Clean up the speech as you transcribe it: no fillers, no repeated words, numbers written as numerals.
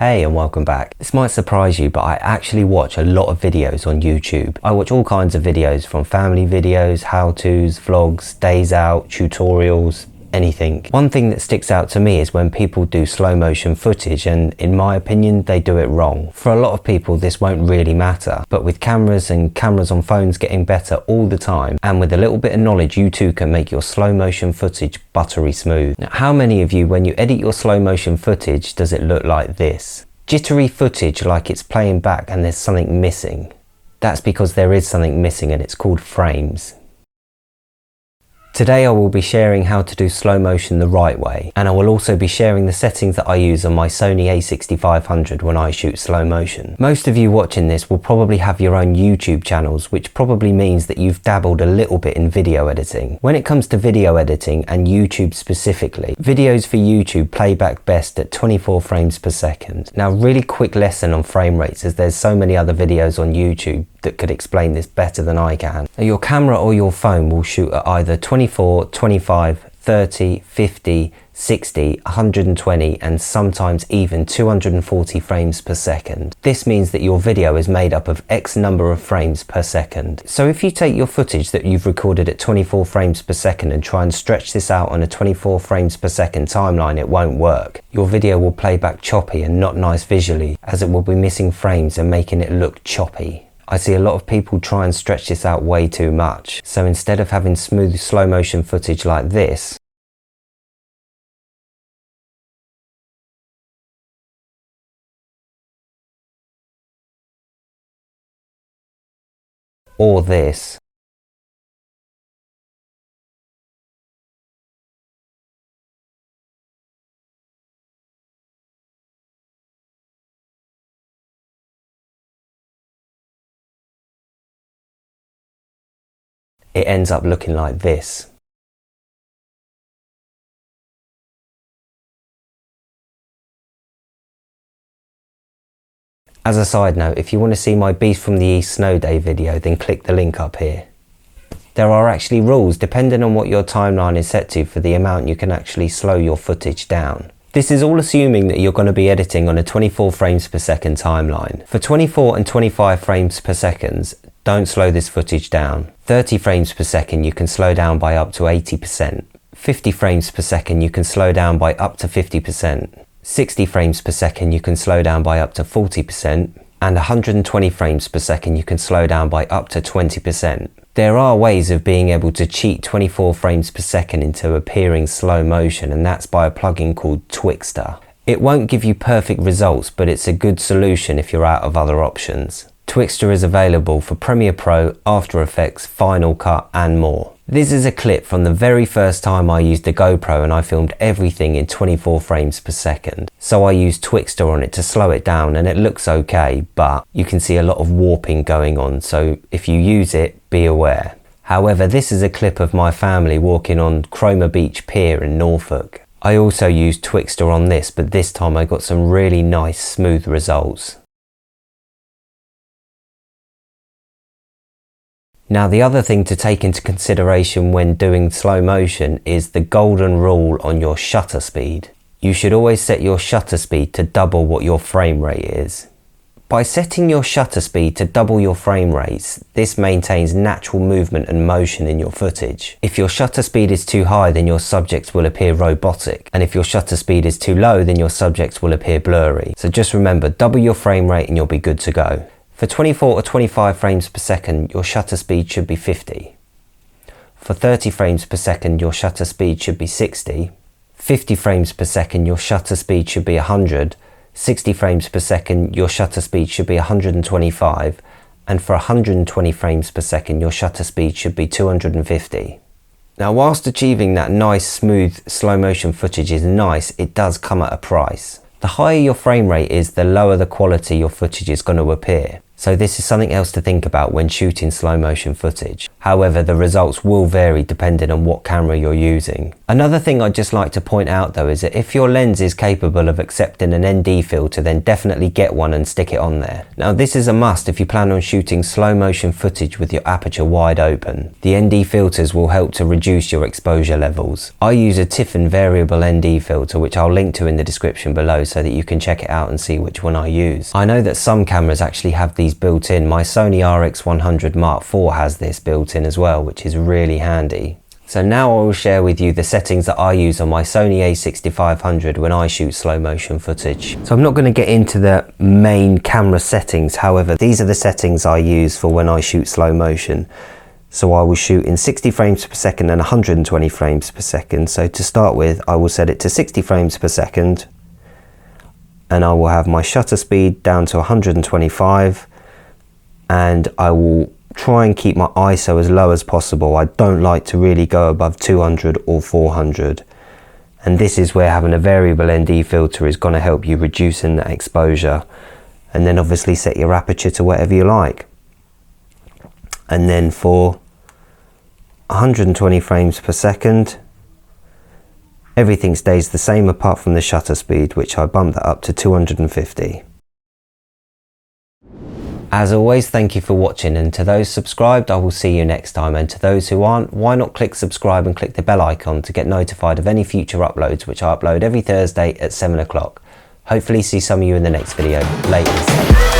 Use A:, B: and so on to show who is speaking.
A: Hey and welcome back. This might surprise you, but I actually watch a lot of videos on YouTube. I watch all kinds of videos, from family videos, how-tos, vlogs, days out, tutorials, anything. One thing that sticks out to me is when people do slow motion footage, and in my opinion they do it wrong. For a lot of people this won't really matter, but with cameras on phones getting better all the time, and with a little bit of knowledge, you too can make your slow motion footage buttery smooth. Now, how many of you, when you edit your slow motion footage, does it look like this? Jittery footage, like it's playing back and there's something missing. That's because there is something missing, and it's called frames. Today I will be sharing how to do slow motion the right way, and I will also be sharing the settings that I use on my Sony A6500 when I shoot slow motion. Most of you watching this will probably have your own YouTube channels, which probably means that you've dabbled a little bit in video editing. When it comes to video editing, and YouTube specifically, videos for YouTube play back best at 24 frames per second. Now, really quick lesson on frame rates, as there's so many other videos on YouTube that could explain this better than I can. Now, your camera or your phone will shoot at either 24, 25, 30, 50, 60, 120 and sometimes even 240 frames per second. This means that your video is made up of X number of frames per second. So if you take your footage that you've recorded at 24 frames per second and try and stretch this out on a 24 frames per second timeline, it won't work. Your video will play back choppy and not nice visually, as it will be missing frames and making it look choppy. I see a lot of people try and stretch this out way too much. So instead of having smooth slow motion footage like this, or this, it ends up looking like this. As a side note, if you want to see my Beast from the East Snow Day video, then click the link up here. There are actually rules depending on what your timeline is set to for the amount you can actually slow your footage down. This is all assuming that you're going to be editing on a 24 frames per second timeline. For 24 and 25 frames per second, don't slow this footage down. 30 frames per second you can slow down by up to 80%. 50 frames per second you can slow down by up to 50%. 60 frames per second you can slow down by up to 40%. And 120 frames per second you can slow down by up to 20%. There are ways of being able to cheat 24 frames per second into appearing slow motion, and that's by a plugin called Twixtor. It won't give you perfect results, but it's a good solution if you're out of other options. Twixtor is available for Premiere Pro, After Effects, Final Cut and more. This is a clip from the very first time I used a GoPro, and I filmed everything in 24 frames per second. So I used Twixtor on it to slow it down, and it looks okay, but you can see a lot of warping going on, so if you use it, be aware. However, this is a clip of my family walking on Cromer Beach Pier in Norfolk. I also used Twixtor on this, but this time I got some really nice smooth results. Now, the other thing to take into consideration when doing slow motion is the golden rule on your shutter speed. You should always set your shutter speed to double what your frame rate is. By setting your shutter speed to double your frame rates, this maintains natural movement and motion in your footage. If your shutter speed is too high, then your subjects will appear robotic, and if your shutter speed is too low, then your subjects will appear blurry. So just remember, double your frame rate and you'll be good to go. For 24 or 25 frames per second, your shutter speed should be 50. For 30 frames per second, your shutter speed should be 60. 50 frames per second, your shutter speed should be 100. 60 frames per second, your shutter speed should be 125. And for 120 frames per second, your shutter speed should be 250. Now, whilst achieving that nice, smooth, slow motion footage is nice, it does come at a price. The higher your frame rate is, the lower the quality your footage is going to appear. So this is something else to think about when shooting slow motion footage. However, the results will vary depending on what camera you're using. Another thing I'd just like to point out though is that if your lens is capable of accepting an ND filter, then definitely get one and stick it on there. Now this is a must if you plan on shooting slow motion footage with your aperture wide open. The ND filters will help to reduce your exposure levels. I use a Tiffin variable ND filter, which I'll link to in the description below so that you can check it out and see which one I use. I know that some cameras actually have these built in. My Sony RX100 Mark IV has this built in as well, which is really handy. So now I will share with you the settings that I use on my Sony A6500 when I shoot slow motion footage. So I'm not going to get into the main camera settings, however these are the settings I use for when I shoot slow motion. So I will shoot in 60 frames per second and 120 frames per second. So to start with, I will set it to 60 frames per second and I will have my shutter speed down to 125, and I will try and keep my ISO as low as possible. I don't like to really go above 200 or 400. And this is where having a variable ND filter is going to help you reducing that exposure. And then obviously set your aperture to whatever you like. And then for 120 frames per second, everything stays the same apart from the shutter speed, which I bumped that up to 250. As always, thank you for watching, and to those subscribed, I will see you next time, and to those who aren't, why not click subscribe and click the bell icon to get notified of any future uploads, which I upload every Thursday at 7 o'clock. Hopefully see some of you in the next video. Later.